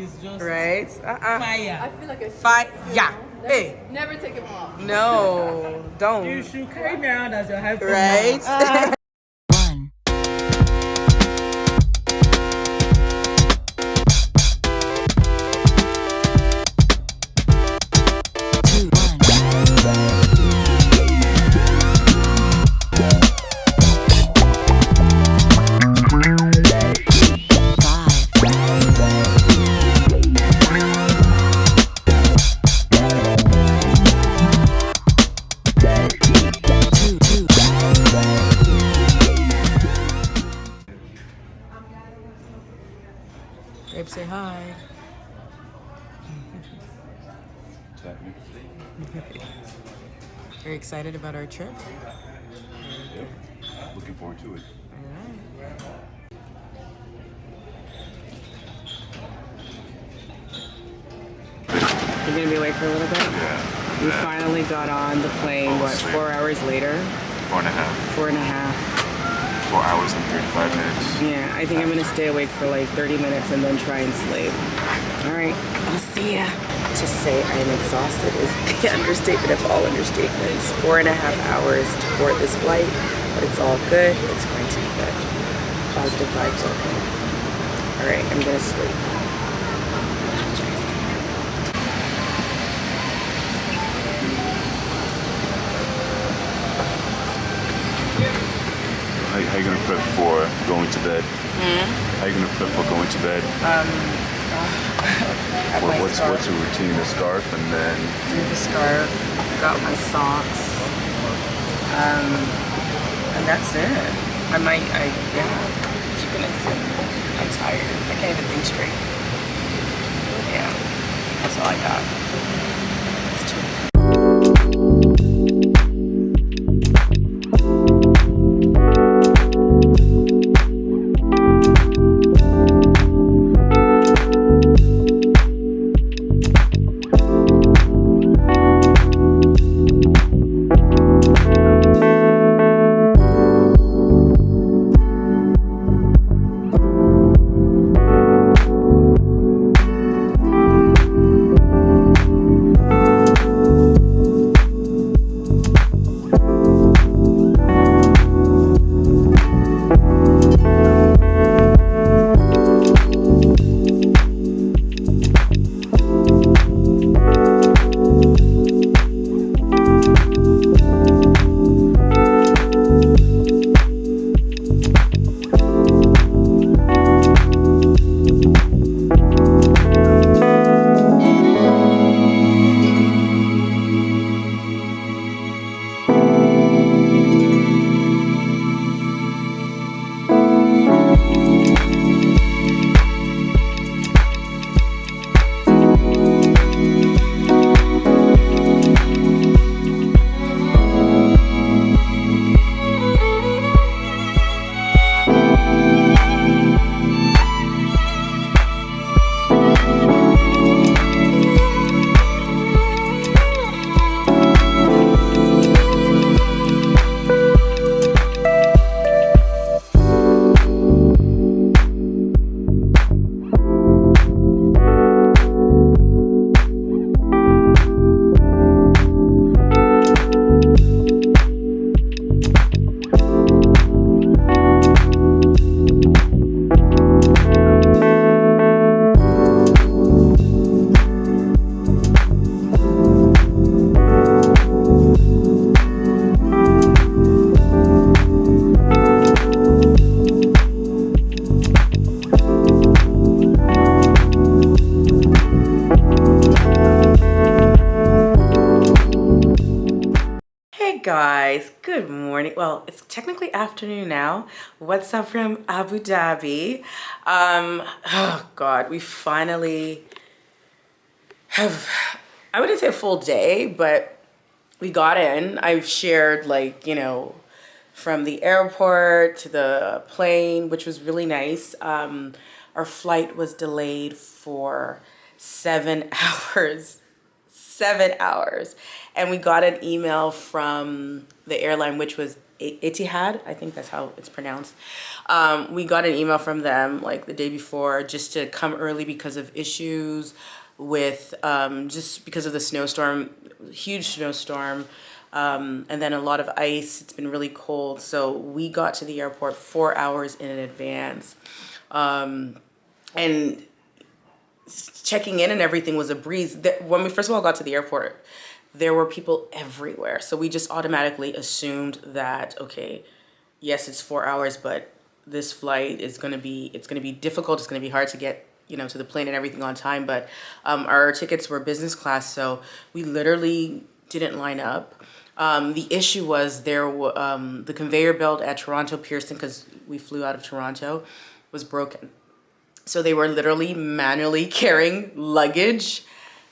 is just Right? fire. I feel like a Yeah. Hey. Never take him off. No, don't. You should carry me around as your helper. Right? Now. One. Two. Babe, say hi. Very excited about our trip. Yep. Looking forward to it. You're gonna be awake for a little bit? Yeah. We finally got on the plane, what, 4 hours later? 4.5. 4.5. 4 hours and 35 minutes. Yeah, I think I'm gonna stay awake for like 30 minutes and then try and sleep. All right, I'll see ya. To say I am exhausted is the understatement of all understatements. 4.5 hours to board this flight, but it's all good. It's going to be good. Positive vibes only. All right, I'm gonna sleep. How you gonna prep for going to bed? How you gonna prep for going to bed? What's your routine? The scarf and then The scarf, got my socks, and that's it. Yeah, keeping it simple. I'm tired. I can't even think straight. Yeah, that's all I got. It's too. Guys, good morning. Well, it's technically afternoon now. What's up from Abu Dhabi? Oh God, we finally have, I wouldn't say a full day, but we got in. I've shared like, you know, from the airport to the plane, which was really nice. Our flight was delayed for 7 hours. 7 hours. And we got an email from the airline, which was Etihad, I think that's how it's pronounced. We got an email from them like the day before just to come early because of issues with just because of the snowstorm, huge snowstorm, and then a lot of ice. It's been really cold, so we got to the airport 4 hours in advance, and checking in and everything was a breeze. When we first of all got to the airport, there were people everywhere, so we just automatically assumed that, okay, yes, it's 4 hours, but this flight is going to be, it's going to be difficult. It's going to be hard to get, you know, to the plane and everything on time. But our tickets were business class, so we literally didn't line up. The issue was the conveyor belt at Toronto Pearson, because we flew out of Toronto, was broken. So they were literally manually carrying luggage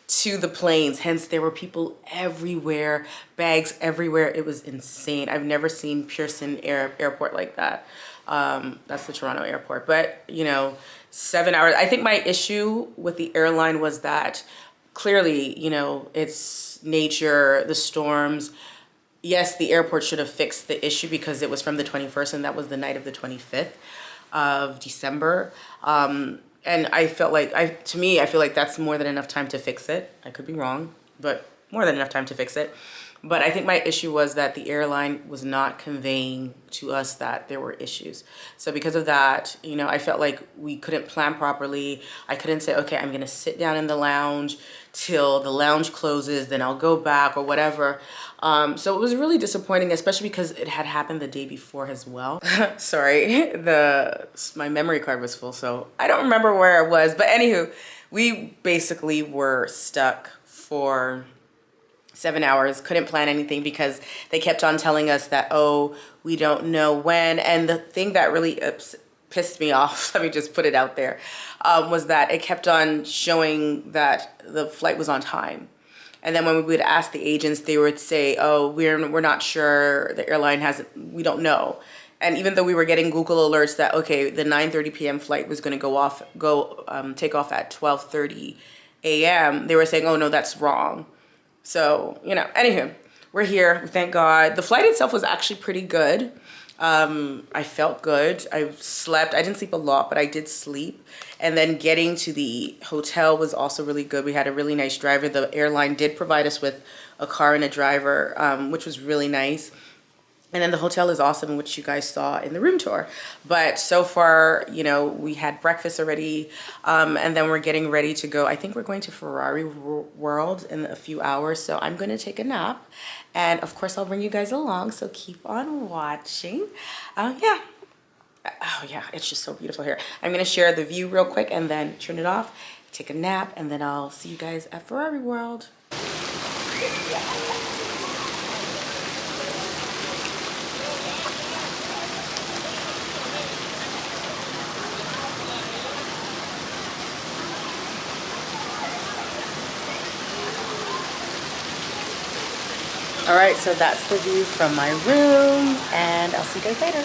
to the planes. Hence, there were people everywhere, bags everywhere. It was insane. I've never seen Pearson Airport like that. That's the Toronto airport. But, you know, 7 hours. I think my issue with the airline was that clearly, you know, it's nature, the storms. Yes, the airport should have fixed the issue because it was from the 21st and that was the night of the 25th of December. And I felt like, to me, I feel like that's more than enough time to fix it. I could be wrong, but more than enough time to fix it. But I think my issue was that the airline was not conveying to us that there were issues. So because of that, you know, I felt like we couldn't plan properly. I couldn't say, okay, I'm gonna sit down in the lounge till the lounge closes, then I'll go back or whatever. So it was really disappointing, especially because it had happened the day before as well. Sorry, my memory card was full, so I don't remember where it was. But anywho, we basically were stuck for 7 hours, couldn't plan anything because they kept on telling us that, oh, we don't know when. And the thing that really pissed me off, let me just put it out there, was that it kept on showing that the flight was on time. And then when we would ask the agents, they would say, oh, we're not sure, the airline hasn't, we don't know. And even though we were getting Google alerts that, okay, the 9:30 p.m. flight was going to take off at 12:30 a.m., they were saying, oh, no, that's wrong. So, you know, anywho, we're here, thank God. The flight itself was actually pretty good. I felt good. I slept. I didn't sleep a lot, but I did sleep. And then getting to the hotel was also really good. We had a really nice driver. The airline did provide us with a car and a driver, which was really nice. And then the hotel is awesome, which you guys saw in the room tour. But so far, you know, we had breakfast already, and then we're getting ready to go. I think we're going to Ferrari World in a few hours, so I'm going to take a nap. And of course, I'll bring you guys along, so keep on watching. Yeah. Oh yeah, it's just so beautiful here. I'm going to share the view real quick and then turn it off, take a nap, and then I'll see you guys at Ferrari World. All right, so that's the view from my room, and I'll see you guys later.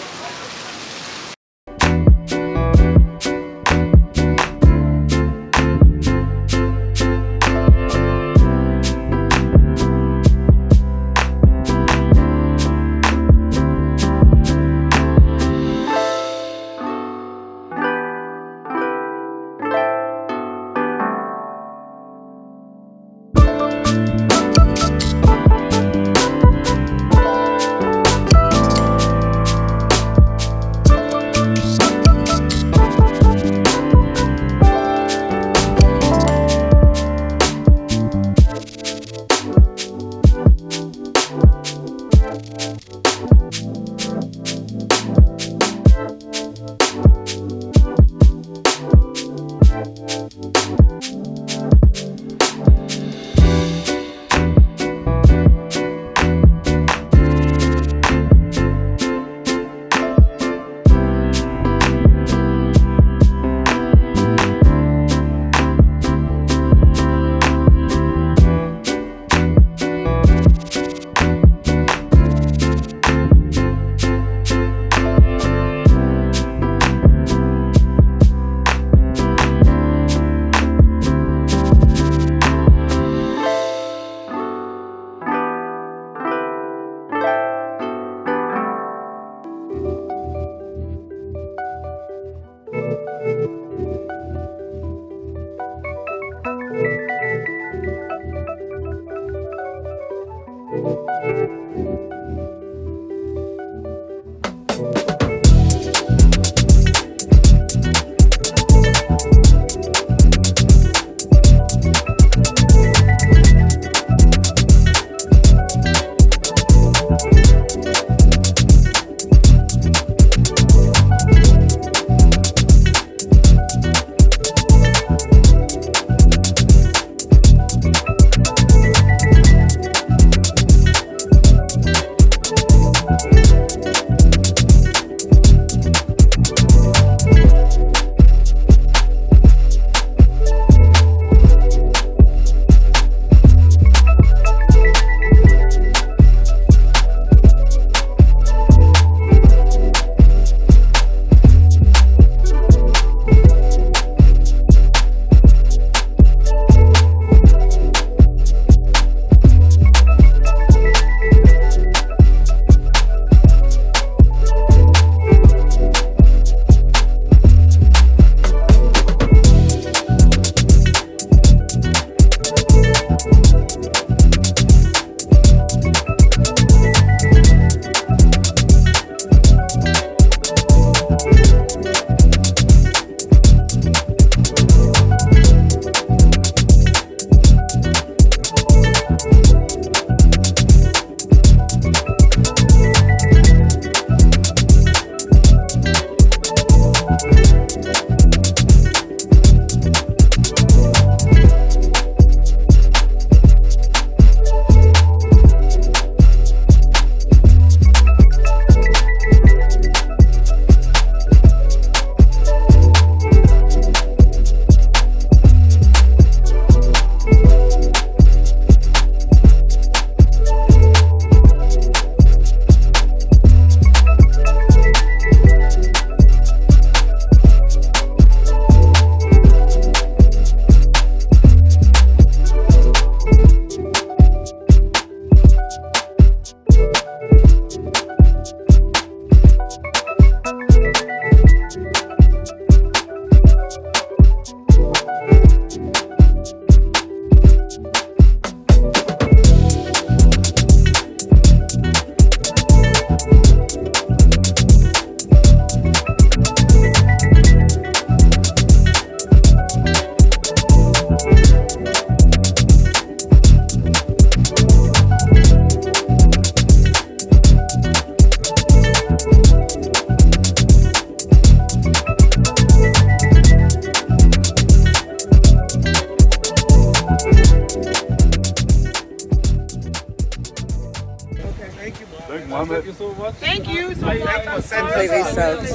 Thank you so much. Completely soaked.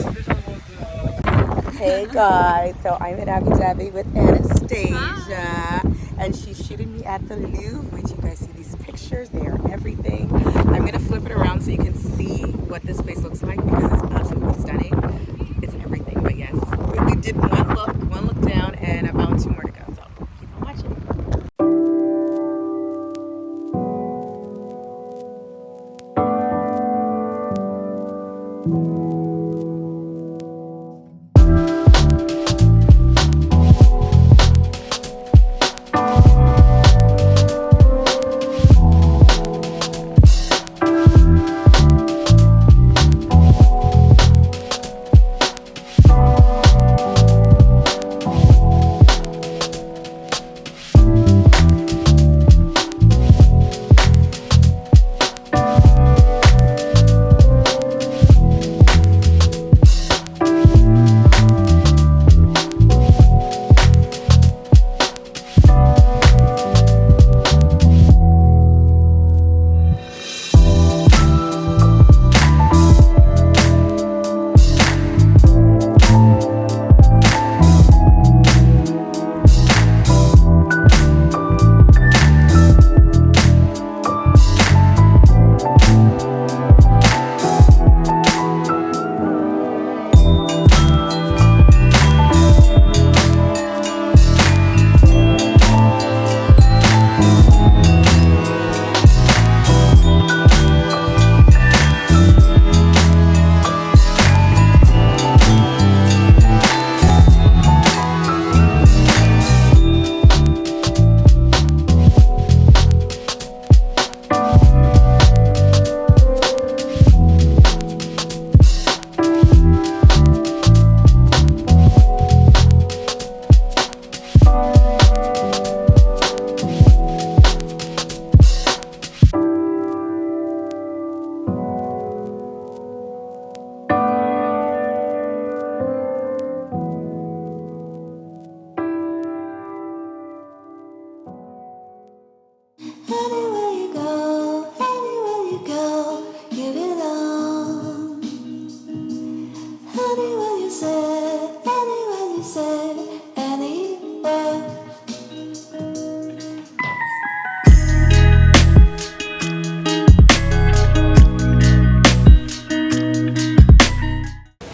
Hey guys, so I'm in Abu Dhabi with Anastasia, and she's shooting me at the Louvre. Wait till you guys see these pictures, they are everything. I'm gonna flip it around so you can see what this place looks like because it's absolutely stunning. It's everything, but yes, we did one look down, and about 2 more to go, so keep on watching. Anywhere you go, you belong. Anywhere you say, anywhere.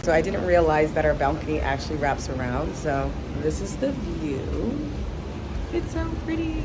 So I didn't realize that our balcony actually wraps around, so this is the view. It's so pretty.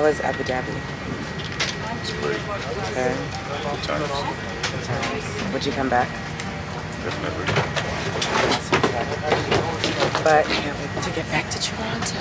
was Abu Dhabi? It's great. Okay. Good times. Would you come back? Definitely. But can't wait to get back to Toronto.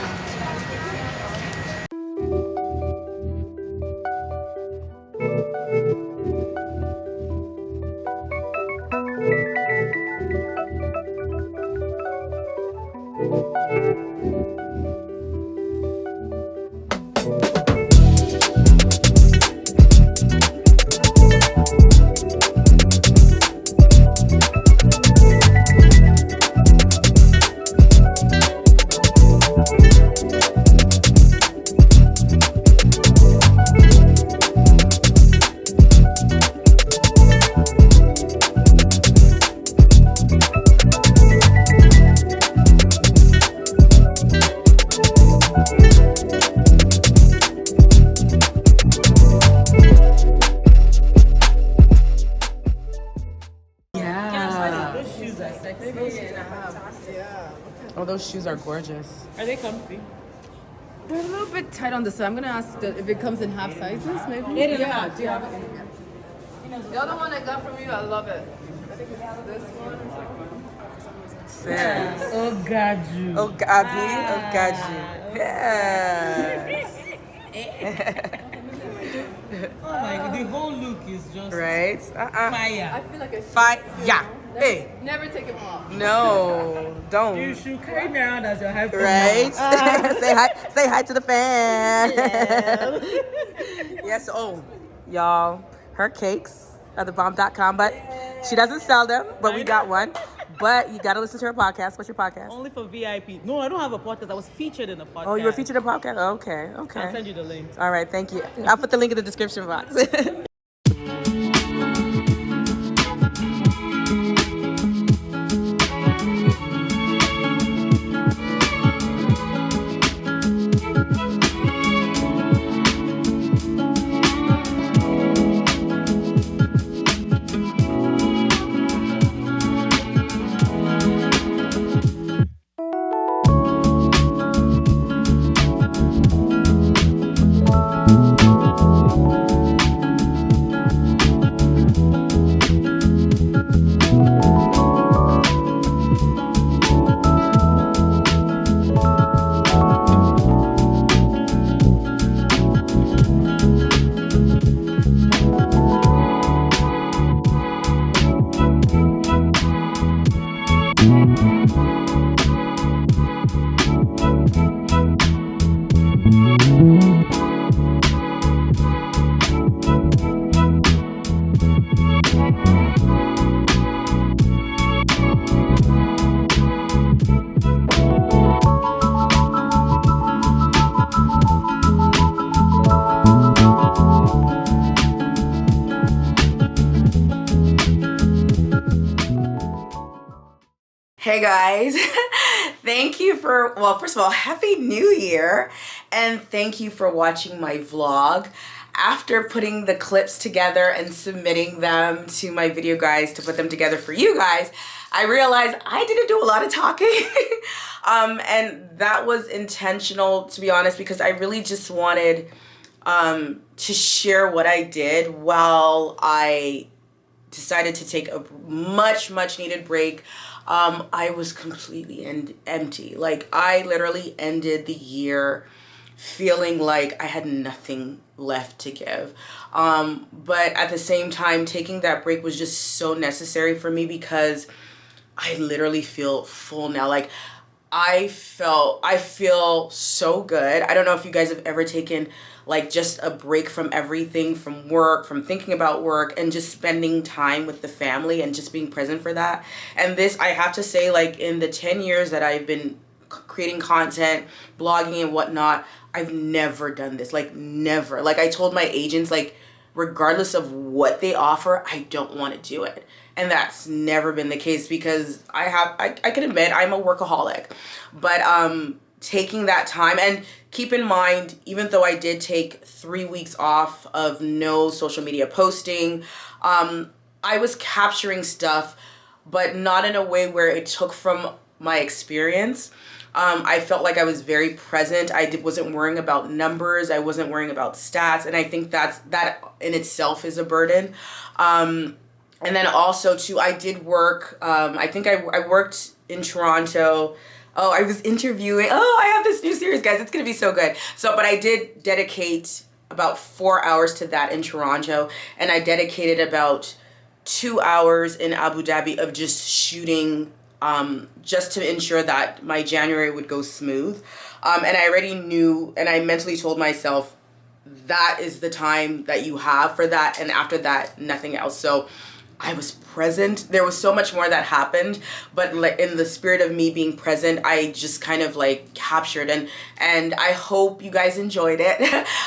Oh, those shoes are gorgeous. Are they comfy? They're a little bit tight on the side. I'm gonna ask if it comes in half sizes, maybe. Yeah. Do you have it? The other one I got from you, I love it. I think it's this one. Sis. Oh, God, you. Oh, Gabi. Oh, Gaji. Yeah. Oh, my God. The whole look is just Right? I fire. feel like a Fight. Yeah. Hey. Never take them off. No. You Don't. should carry me around as your hype. Right? Say hi. Say hi to the fan. Yes. Oh, y'all. Her cakes are thebomb.com, but she doesn't sell them, but we got one. But you got to listen to her podcast. What's your podcast? Only for VIP. No, I don't have a podcast. I was featured in a podcast. Oh, you were featured in a podcast? Okay. Okay. I'll send you the link. All right. Thank you. I'll put the link in the description box. Hey guys, thank you for, well, first of all, Happy New Year, and thank you for watching my vlog. After putting the clips together and submitting them to my video guys to put them together for you guys, I realized I didn't do a lot of talking. And that was intentional, to be honest, because I really just wanted to share what I did while I decided to take a much needed break. I was completely empty. Like, I literally ended the year feeling like I had nothing left to give. But at the same time, taking that break was just so necessary for me because I literally feel full now. Like, I feel so good. I don't know if you guys have ever taken like just a break from everything, from work, from thinking about work, and just spending time with the family and just being present for that. And this, I have to say, like, in the 10 years that I've been creating content, blogging and whatnot, I've never done this. Like, never. Like, I told my agents, like, regardless of what they offer, I don't want to do it. And that's never been the case because I can admit I'm a workaholic. But taking that time, and keep in mind, even though I did take 3 weeks off of no social media posting, I was capturing stuff, but not in a way where it took from my experience. I felt like I was very present. Wasn't worrying about numbers. I wasn't worrying about stats. And I think that in itself is a burden. And then also too, I did work, I think I worked in Toronto. Oh, I was interviewing. Oh, I have this new series, guys. It's going to be so good. So, but I did dedicate about 4 hours to that in Toronto. And I dedicated about 2 hours in Abu Dhabi of just shooting, just to ensure that my January would go smooth. And I already knew, and I mentally told myself, that is the time that you have for that. And after that, nothing else. So I was present. There was so much more that happened, but like in the spirit of me being present, I just kind of like captured, and I hope you guys enjoyed it.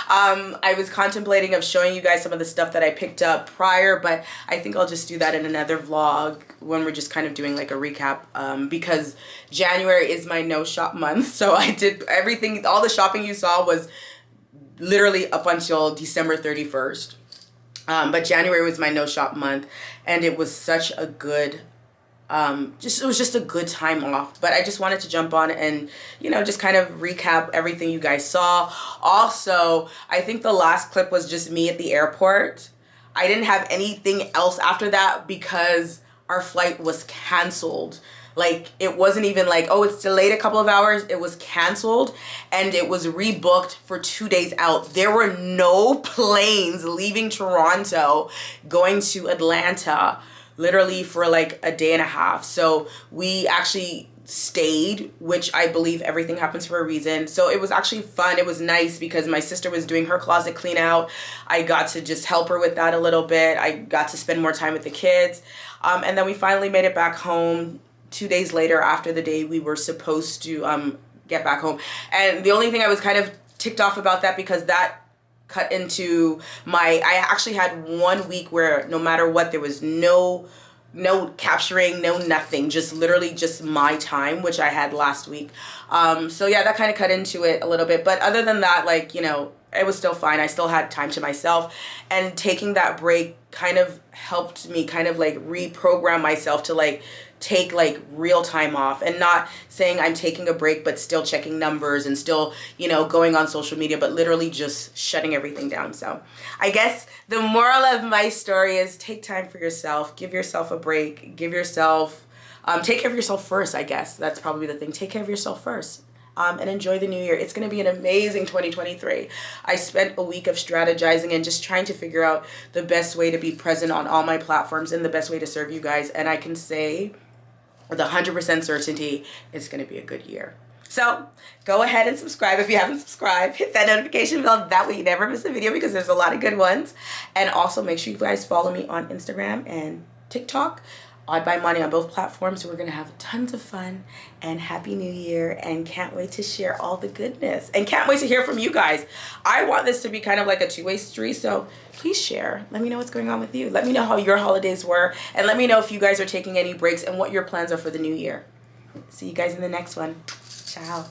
I was contemplating of showing you guys some of the stuff that I picked up prior, but I think I'll just do that in another vlog when we're just kind of doing like a recap, because January is my no shop month. So I did everything, all the shopping you saw was literally up until December 31st. But January was my no shop month, and it was such a good, it was just a good time off. But I just wanted to jump on and, you know, just kind of recap everything you guys saw. Also, I think the last clip was just me at the airport. I didn't have anything else after that because our flight was canceled. Like, it wasn't even like, oh, it's delayed a couple of hours. It was canceled, and it was rebooked for 2 days out. There were no planes leaving Toronto going to Atlanta, literally for like a day and a half. So we actually stayed, which I believe everything happens for a reason. So it was actually fun. It was nice because my sister was doing her closet clean out. I got to just help her with that a little bit. I got to spend more time with the kids. And then we finally made it back home 2 days later after the day we were supposed to get back home. And the only thing I was kind of ticked off about that, because that cut into I actually had 1 week where no matter what, there was no capturing, no nothing, just literally just my time, which I had last week. So yeah, that kind of cut into it a little bit. But other than that, like, you know, it was still fine. I still had time to myself, and taking that break kind of helped me kind of like reprogram myself to like take like real time off, and not saying I'm taking a break but still checking numbers and still, you know, going on social media, but literally just shutting everything down. So I guess the moral of my story is take time for yourself, give yourself a break, give yourself, take care of yourself first. I guess that's probably the thing. Take care of yourself first. And enjoy the new year. It's going to be an amazing 2023. I spent a week of strategizing and just trying to figure out the best way to be present on all my platforms and the best way to serve you guys. And I can say with 100% certainty, it's going to be a good year. So go ahead and subscribe if you haven't subscribed. Hit that notification bell. That way you never miss a video, because there's a lot of good ones. And also make sure you guys follow me on Instagram and TikTok. Odd by Moni on both platforms. We're going to have tons of fun, and happy new year, and can't wait to share all the goodness, and can't wait to hear from you guys. I want this to be kind of like a two-way street, so please share. Let me know what's going on with you. Let me know how your holidays were, and let me know if you guys are taking any breaks and what your plans are for the new year. See you guys in the next one. Ciao.